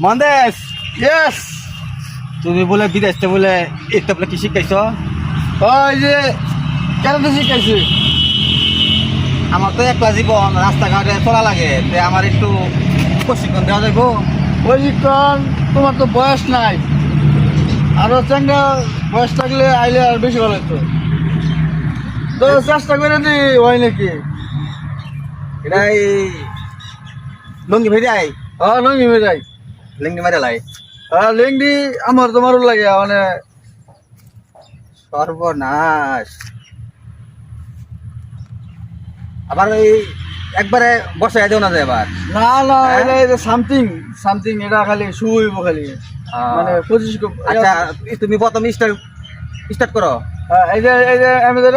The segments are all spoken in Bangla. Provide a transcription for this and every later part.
মন্দেশ, ইয়েস। তুমি বলে বিদেশে বলে এটা বলে কি শিখাইছ? ওই যে কেন শিখাইছি? আমার তো একলা জীবন, রাস্তাঘাটে চলা লাগে, আমার একটু প্রশিক্ষণ দেওয়া যাইব। প্রশিক্ষণ তোমার তো বয়স নাই, আরো চাঙ্গা বয়স থাকলে আইলে আর বেশি ভালো হতো। তো চেষ্টা করে দি হয় নাকি? এটাই লুঙ্গি ভেজাই, লঙ্গি হয়ে যাই। লুঙ্গি মারে লাই। লেংডি আমার তোমারও লাগে মানে সর্বনাশ। আবার এই একবারে বসাই দেও না যায় আবার। না না, এটা সামথিং সামথিং, এটা খালি শুইব খালি মানে 25। আচ্ছা তুমি প্রথম স্টার্ট করো। এই যে আমাদের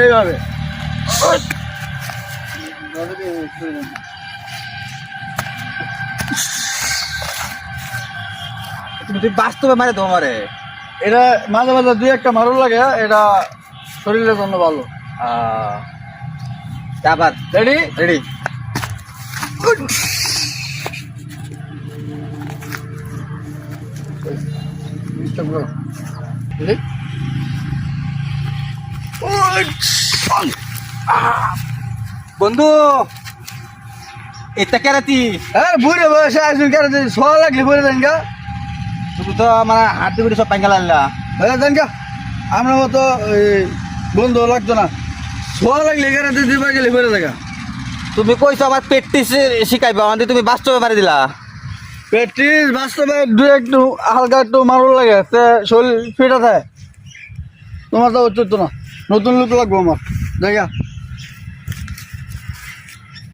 এইভাবে তুমি বাস্তবে মারে তো আমারে। এটা মাঝে মাঝে দুই একটা মারুল লাগে, এটা শরীরের জন্য ভালো। আবার রেডি রেডি। বন্ধু এটা কেরাতি, হ্যাঁ বুড়ে বয়সে আসুন কেন সোয়া লাগলে বলে দেন গা। তুমি তো আমার হাড্ডি গুড়ি সব পাঙ্গা লাল্লা। হ্যাঁ দেন গা, আমরা মতো বন্ধু লাগতো না। সোয়া লাগলে কেন দিবা গেলে বলে দেখা। তুমি কইছো আমার প্র্যাকটিস শিখাইবা, আমাদের তুমি বাস্তবে মারি দিলা। প্র্যাকটিস বাস্তবে দু একটু হালকা একটু মারুল লাগে, শরীর ফিট আছে। তোমার তো উচিত না, নতুন লোক লাগবো আমার দেখা।